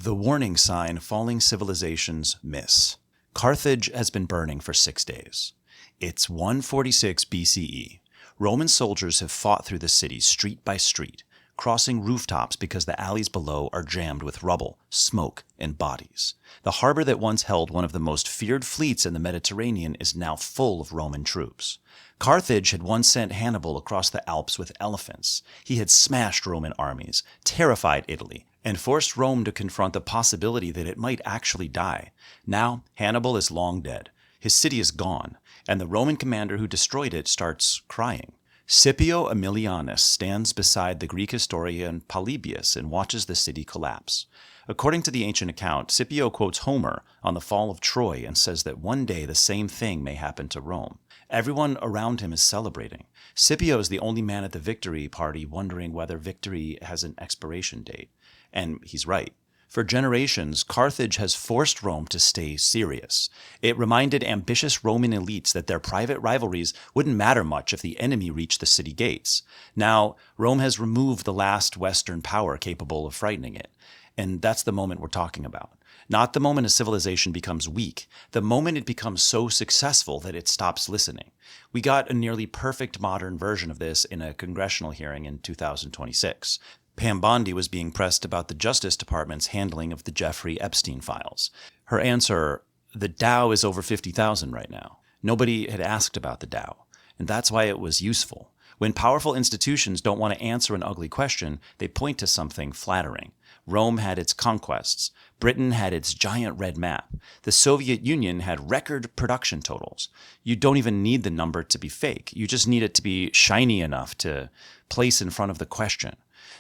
The warning sign falling civilizations miss. Carthage has been burning for 6 days. It's 146 BCE. Roman soldiers have fought through the city street by street, crossing rooftops because the alleys below are jammed with rubble, smoke, and bodies. The harbor that once held one of the most feared fleets in the Mediterranean is now full of Roman troops. Carthage had once sent Hannibal across the Alps with elephants. He had smashed Roman armies, terrified Italy, and forced Rome to confront the possibility that it might actually die. Now, Hannibal is long dead. His city is gone, and the Roman commander who destroyed it starts crying. Scipio Aemilianus stands beside the Greek historian Polybius and watches the city collapse. According to the ancient account, Scipio quotes Homer on the fall of Troy and says that one day the same thing may happen to Rome. Everyone around him is celebrating. Scipio is the only man at the victory party wondering whether victory has an expiration date. And he's right. For generations, Carthage has forced Rome to stay serious. It reminded ambitious Roman elites that their private rivalries wouldn't matter much if the enemy reached the city gates. Now, Rome has removed the last Western power capable of frightening it. And that's the moment we're talking about. Not the moment a civilization becomes weak, the moment it becomes so successful that it stops listening. We got a nearly perfect modern version of this in a congressional hearing in 2026. Pam Bondi was being pressed about the Justice Department's handling of the Jeffrey Epstein files. Her answer, the Dow is over 50,000 right now. Nobody had asked about the Dow, and that's why it was useful. When powerful institutions don't want to answer an ugly question, they point to something flattering. Rome had its conquests. Britain had its giant red map. The Soviet Union had record production totals. You don't even need the number to be fake. You just need it to be shiny enough to place in front of the question.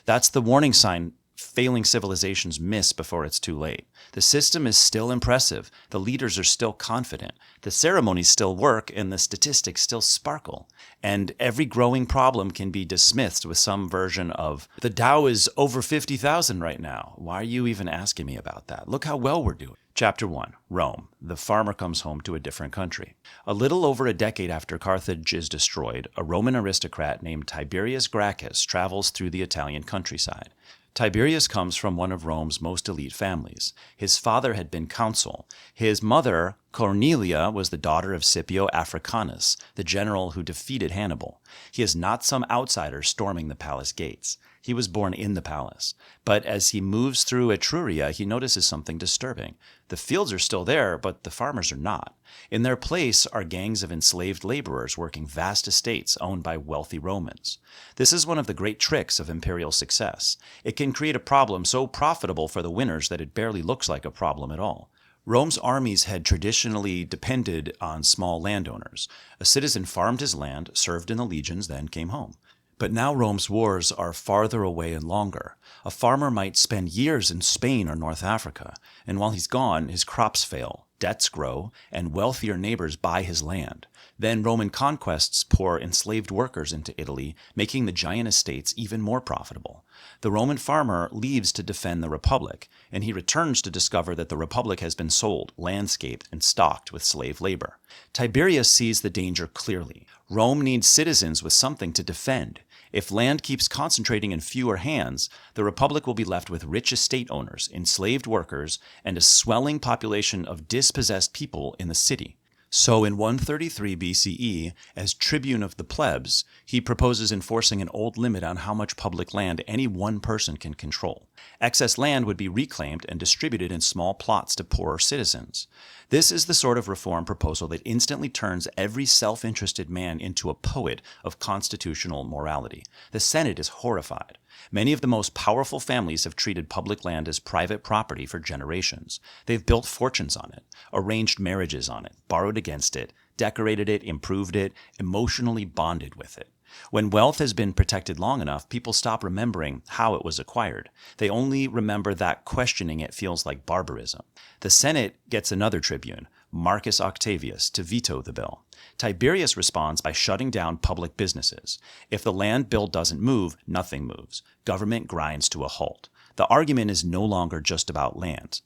That's the warning sign failing civilizations miss before it's too late. The system is still impressive. The leaders are still confident. The ceremonies still work, and the statistics still sparkle. And every growing problem can be dismissed with some version of, the Dow is over 50,000 right now. Why are you even asking me about that? Look how well we're doing. Chapter 1. Rome. The farmer comes home to a different country. A little over a decade after Carthage is destroyed, a Roman aristocrat named Tiberius Gracchus travels through the Italian countryside. Tiberius comes from one of Rome's most elite families. His father had been consul. His mother, Cornelia, was the daughter of Scipio Africanus, the general who defeated Hannibal. He is not some outsider storming the palace gates. He was born in the palace. But as he moves through Etruria, he notices something disturbing. The fields are still there, but the farmers are not. In their place are gangs of enslaved laborers working vast estates owned by wealthy Romans. This is one of the great tricks of imperial success. It can create a problem so profitable for the winners that it barely looks like a problem at all. Rome's armies had traditionally depended on small landowners. A citizen farmed his land, served in the legions, then came home. But now Rome's wars are farther away and longer. A farmer might spend years in Spain or North Africa, and while he's gone, his crops fail, debts grow, and wealthier neighbors buy his land. Then Roman conquests pour enslaved workers into Italy, making the giant estates even more profitable. The Roman farmer leaves to defend the Republic, and he returns to discover that the Republic has been sold, landscaped, and stocked with slave labor. Tiberius sees the danger clearly. Rome needs citizens with something to defend. If land keeps concentrating in fewer hands, the Republic will be left with rich estate owners, enslaved workers, and a swelling population of dispossessed people in the city. So in 133 BCE, as tribune of the plebs, he proposes enforcing an old limit on how much public land any one person can control. Excess land would be reclaimed and distributed in small plots to poorer citizens. This is the sort of reform proposal that instantly turns every self-interested man into a poet of constitutional morality. The Senate is horrified. Many of the most powerful families have treated public land as private property for generations. They've built fortunes on it, arranged marriages on it, borrowed against it, decorated it, improved it, emotionally bonded with it. When wealth has been protected long enough, people stop remembering how it was acquired. They only remember that questioning it feels like barbarism. The Senate gets another tribune, Marcus Octavius, to veto the bill. Tiberius responds by shutting down public businesses. If the land bill doesn't move, nothing moves. Government grinds to a halt. The argument is no longer just about land.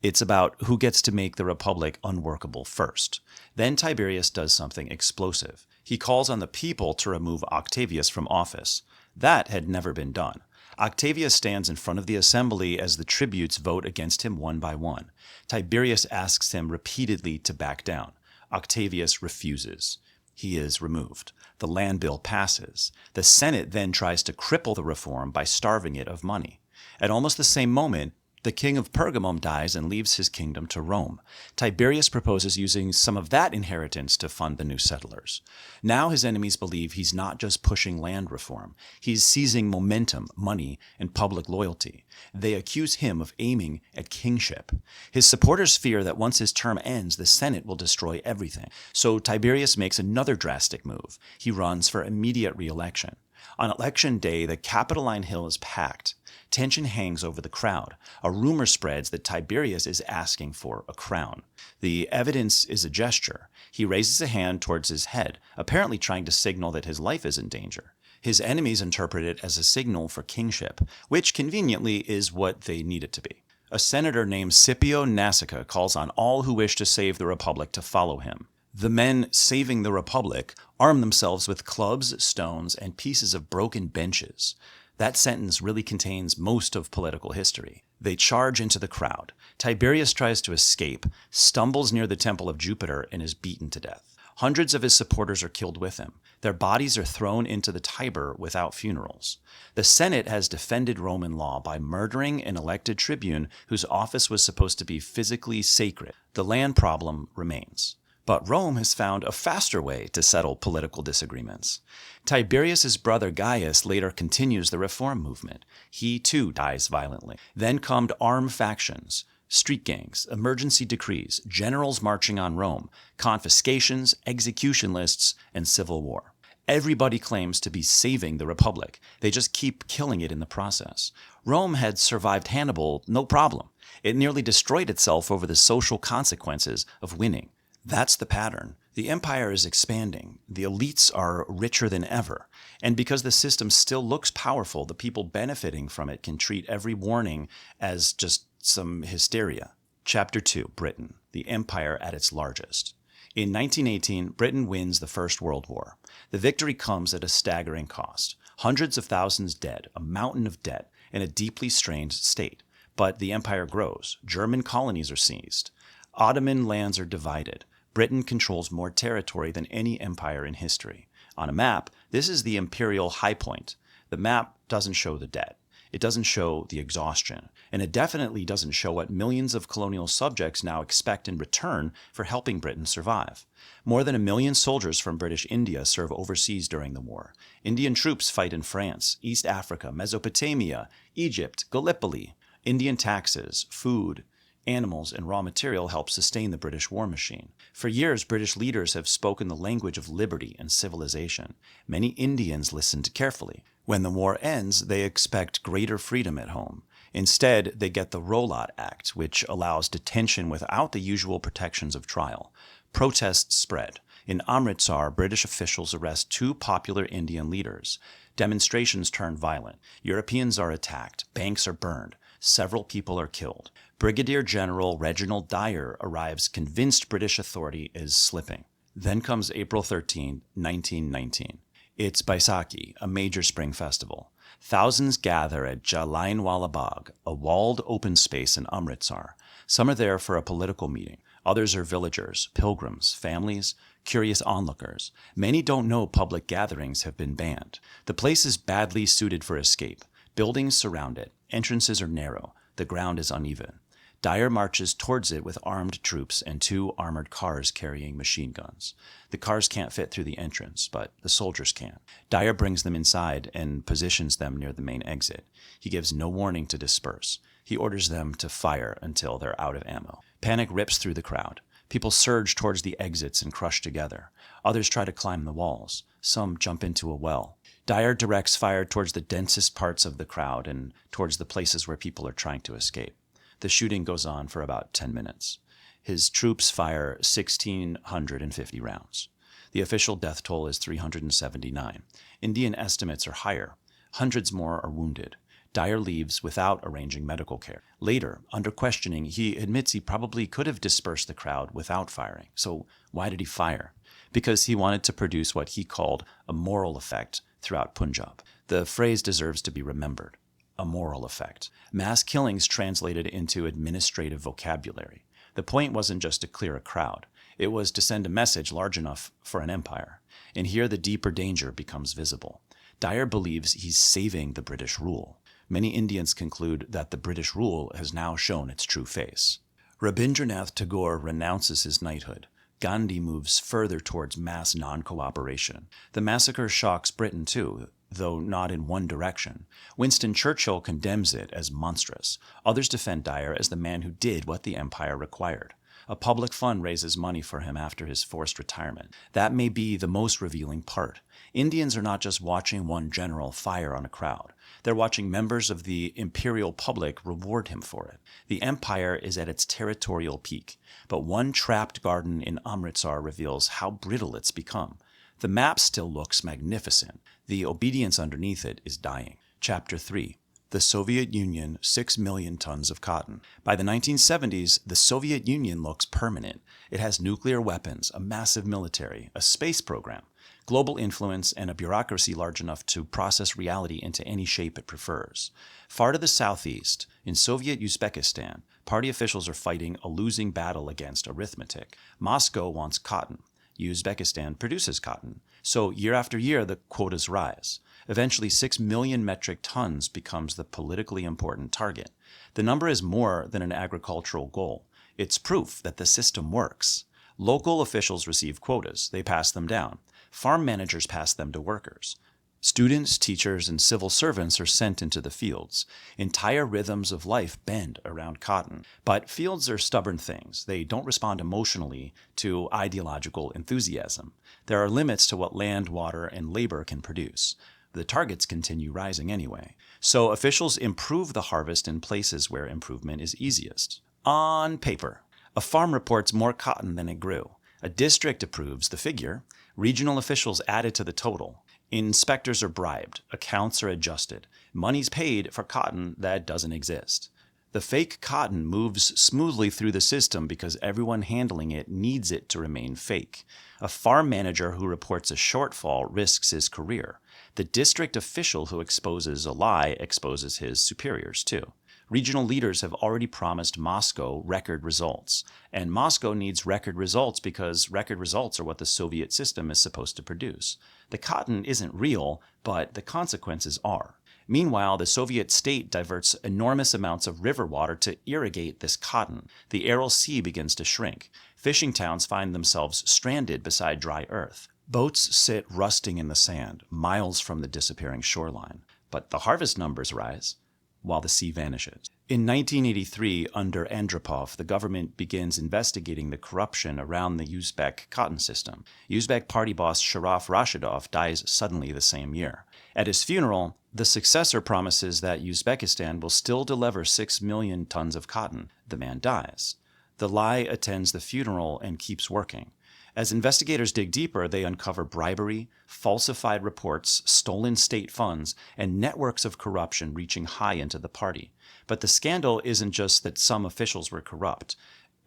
It's about who gets to make the Republic unworkable first. Then Tiberius does something explosive. He calls on the people to remove Octavius from office. That had never been done. Octavius stands in front of the assembly as the tributes vote against him one by one. Tiberius asks him repeatedly to back down. Octavius refuses. He is removed. The land bill passes. The Senate then tries to cripple the reform by starving it of money. At almost the same moment, the king of Pergamum dies and leaves his kingdom to Rome. Tiberius proposes using some of that inheritance to fund the new settlers. Now his enemies believe he's not just pushing land reform. He's seizing momentum, money, and public loyalty. They accuse him of aiming at kingship. His supporters fear that once his term ends, the Senate will destroy everything. So Tiberius makes another drastic move. He runs for immediate re-election. On election day, the Capitoline Hill is packed. Tension hangs over the crowd. A rumor spreads that Tiberius is asking for a crown. The evidence is a gesture. He raises a hand towards his head, apparently trying to signal that his life is in danger. His enemies interpret it as a signal for kingship, which conveniently is what they need it to be. A senator named Scipio Nasica calls on all who wish to save the Republic to follow him. The men saving the Republic arm themselves with clubs, stones, and pieces of broken benches. That sentence really contains most of political history. They charge into the crowd. Tiberius tries to escape, stumbles near the temple of Jupiter, and is beaten to death. Hundreds of his supporters are killed with him. Their bodies are thrown into the Tiber without funerals. The Senate has defended Roman law by murdering an elected tribune whose office was supposed to be physically sacred. The land problem remains. But Rome has found a faster way to settle political disagreements. Tiberius's brother Gaius later continues the reform movement. He too dies violently. Then come armed factions, street gangs, emergency decrees, generals marching on Rome, confiscations, execution lists, and civil war. Everybody claims to be saving the Republic. They just keep killing it in the process. Rome had survived Hannibal, no problem. It nearly destroyed itself over the social consequences of winning. That's the pattern. The empire is expanding. The elites are richer than ever. And because the system still looks powerful, the people benefiting from it can treat every warning as just some hysteria. Chapter 2, Britain, the empire at its largest. In 1918, Britain wins the First World War. The victory comes at a staggering cost. Hundreds of thousands dead, a mountain of debt, and a deeply strained state. But the empire grows. German colonies are seized. Ottoman lands are divided. Britain controls more territory than any empire in history. On a map, this is the imperial high point. The map doesn't show the debt. It doesn't show the exhaustion. And it definitely doesn't show what millions of colonial subjects now expect in return for helping Britain survive. More than 1 million soldiers from British India serve overseas during the war. Indian troops fight in France, East Africa, Mesopotamia, Egypt, Gallipoli. Indian taxes, food, animals, and raw material help sustain the British war machine. For years, British leaders have spoken the language of liberty and civilization. Many Indians listened carefully. When the war ends, they expect greater freedom at home. Instead, they get the Rollout Act, which allows detention without the usual protections of trial. Protests spread. In Amritsar, British officials arrest 2 popular Indian leaders. Demonstrations turn violent. Europeans are attacked. Banks are burned. Several people are killed. Brigadier General Reginald Dyer arrives convinced British authority is slipping. Then comes April 13, 1919. It's Baisakhi, a major spring festival. Thousands gather at Jallianwala Bagh, a walled open space in Amritsar. Some are there for a political meeting. Others are villagers, pilgrims, families, curious onlookers. Many don't know public gatherings have been banned. The place is badly suited for escape. Buildings surround it. Entrances are narrow. The ground is uneven. Dyer marches towards it with armed troops and 2 armored cars carrying machine guns. The cars can't fit through the entrance, but the soldiers can. Dyer brings them inside and positions them near the main exit. He gives no warning to disperse. He orders them to fire until they're out of ammo. Panic rips through the crowd. People surge towards the exits and crush together. Others try to climb the walls. Some jump into a well. Dyer directs fire towards the densest parts of the crowd and towards the places where people are trying to escape. The shooting goes on for about 10 minutes. His troops fire 1,650 rounds. The official death toll is 379. Indian estimates are higher. Hundreds more are wounded. Dyer leaves without arranging medical care. Later, under questioning, he admits he probably could have dispersed the crowd without firing. So why did he fire? Because he wanted to produce what he called a moral effect throughout Punjab. The phrase deserves to be remembered. a moral effect. Mass killings translated into administrative vocabulary. The point wasn't just to clear a crowd. It was to send a message large enough for an empire. And here the deeper danger becomes visible. Dyer believes he's saving the British rule. Many Indians conclude that the British rule has now shown its true face. Rabindranath Tagore renounces his knighthood. Gandhi moves further towards mass non-cooperation. The massacre shocks Britain too, though not in one direction. Winston Churchill condemns it as monstrous. Others defend Dyer as the man who did what the empire required. A public fund raises money for him after his forced retirement. That may be the most revealing part. Indians are not just watching one general fire on a crowd. They're watching members of the imperial public reward him for it. The empire is at its territorial peak, but one trapped garden in Amritsar reveals how brittle it's become. The map still looks magnificent. The obedience underneath it is dying. Chapter 3. The Soviet Union, 6 million tons of cotton. By the 1970s, the Soviet Union looks permanent. It has nuclear weapons, a massive military, a space program, global influence, and a bureaucracy large enough to process reality into any shape it prefers. Far to the southeast, in Soviet Uzbekistan, party officials are fighting a losing battle against arithmetic. Moscow wants cotton. Uzbekistan produces cotton. So year after year, the quotas rise. Eventually, 6 million metric tons becomes the politically important target. The number is more than an agricultural goal. It's proof that the system works. Local officials receive quotas. They pass them down. Farm managers pass them to workers. Students, teachers, and civil servants are sent into the fields. Entire rhythms of life bend around cotton. But fields are stubborn things. They don't respond emotionally to ideological enthusiasm. There are limits to what land, water, and labor can produce. The targets continue rising anyway. So officials improve the harvest in places where improvement is easiest. On paper, a farm reports more cotton than it grew. A district approves the figure. Regional officials add it to the total. Inspectors are bribed. Accounts are adjusted. Money's paid for cotton that doesn't exist. The fake cotton moves smoothly through the system because everyone handling it needs it to remain fake. A farm manager who reports a shortfall risks his career. The district official who exposes a lie exposes his superiors too. Regional leaders have already promised Moscow record results. And Moscow needs record results because record results are what the Soviet system is supposed to produce. The cotton isn't real, but the consequences are. Meanwhile, the Soviet state diverts enormous amounts of river water to irrigate this cotton. The Aral Sea begins to shrink. Fishing towns find themselves stranded beside dry earth. Boats sit rusting in the sand, miles from the disappearing shoreline. But the harvest numbers rise, while the sea vanishes. In 1983, under Andropov, the government begins investigating the corruption around the Uzbek cotton system. Uzbek party boss Sharaf Rashidov dies suddenly the same year. At his funeral, the successor promises that Uzbekistan will still deliver 6 million tons of cotton. The man dies. The lie attends the funeral and keeps working. As investigators dig deeper, they uncover bribery, falsified reports, stolen state funds, and networks of corruption reaching high into the party. But the scandal isn't just that some officials were corrupt.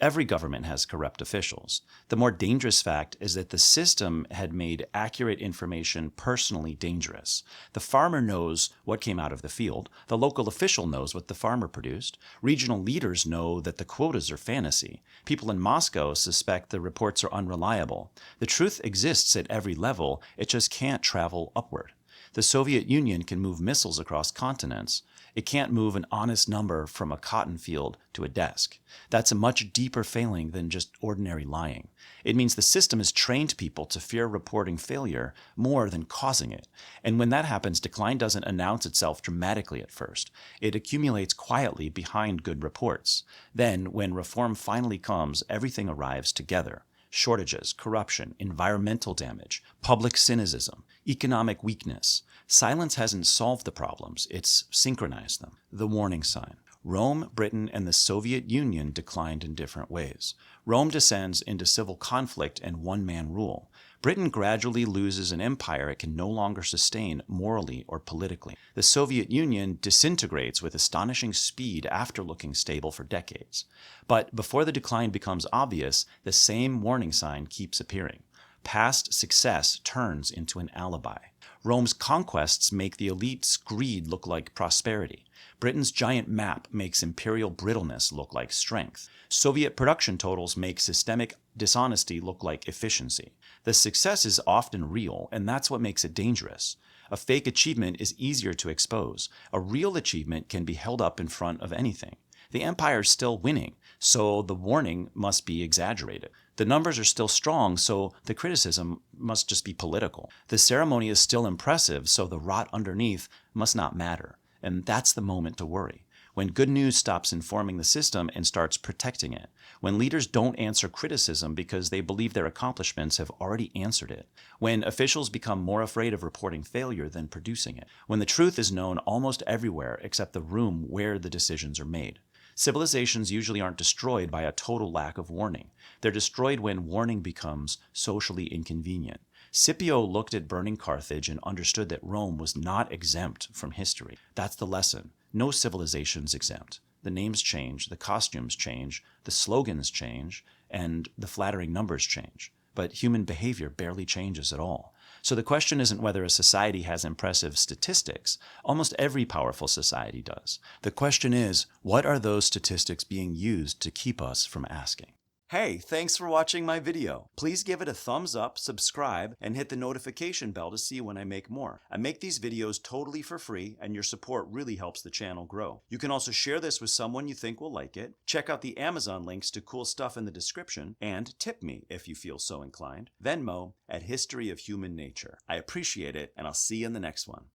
Every government has corrupt officials. The more dangerous fact is that the system had made accurate information personally dangerous. The farmer knows what came out of the field. The local official knows what the farmer produced. Regional leaders know that the quotas are fantasy. People in Moscow suspect the reports are unreliable. The truth exists at every level. It just can't travel upward. The Soviet Union can move missiles across continents. It can't move an honest number from a cotton field to a desk. That's a much deeper failing than just ordinary lying. It means the system has trained people to fear reporting failure more than causing it. And when that happens, decline doesn't announce itself dramatically at first. It accumulates quietly behind good reports. Then, when reform finally comes, everything arrives together. Shortages, corruption, environmental damage, public cynicism, economic weakness. Silence hasn't solved the problems, it's synchronized them. The warning sign. Rome, Britain, and the Soviet Union declined in different ways. Rome descends into civil conflict and one-man rule. Britain gradually loses an empire it can no longer sustain morally or politically. The Soviet Union disintegrates with astonishing speed after looking stable for decades. But before the decline becomes obvious, the same warning sign keeps appearing. Past success turns into an alibi. Rome's conquests make the elite's greed look like prosperity. Britain's giant map makes imperial brittleness look like strength. Soviet production totals make systemic dishonesty look like efficiency. The success is often real, and that's what makes it dangerous. A fake achievement is easier to expose. A real achievement can be held up in front of anything. The empire's still winning, so the warning must be exaggerated. The numbers are still strong, so the criticism must just be political. The ceremony is still impressive, so the rot underneath must not matter. And that's the moment to worry. When good news stops informing the system and starts protecting it. When leaders don't answer criticism because they believe their accomplishments have already answered it. When officials become more afraid of reporting failure than producing it. When the truth is known almost everywhere except the room where the decisions are made. Civilizations usually aren't destroyed by a total lack of warning. They're destroyed when warning becomes socially inconvenient. Scipio looked at burning Carthage and understood that Rome was not exempt from history. That's the lesson. No civilization's exempt. The names change, the costumes change, the slogans change, and the flattering numbers change. But human behavior barely changes at all. So the question isn't whether a society has impressive statistics. Almost every powerful society does. The question is, what are those statistics being used to keep us from asking? Hey, thanks for watching my video. Please give it a thumbs up, subscribe, and hit the notification bell to see when I make more. I make these videos totally for free, and your support really helps the channel grow. You can also share this with someone you think will like it. Check out the Amazon links to cool stuff in the description, and tip me if you feel so inclined. Venmo at History of Human Nature. I appreciate it, and I'll see you in the next one.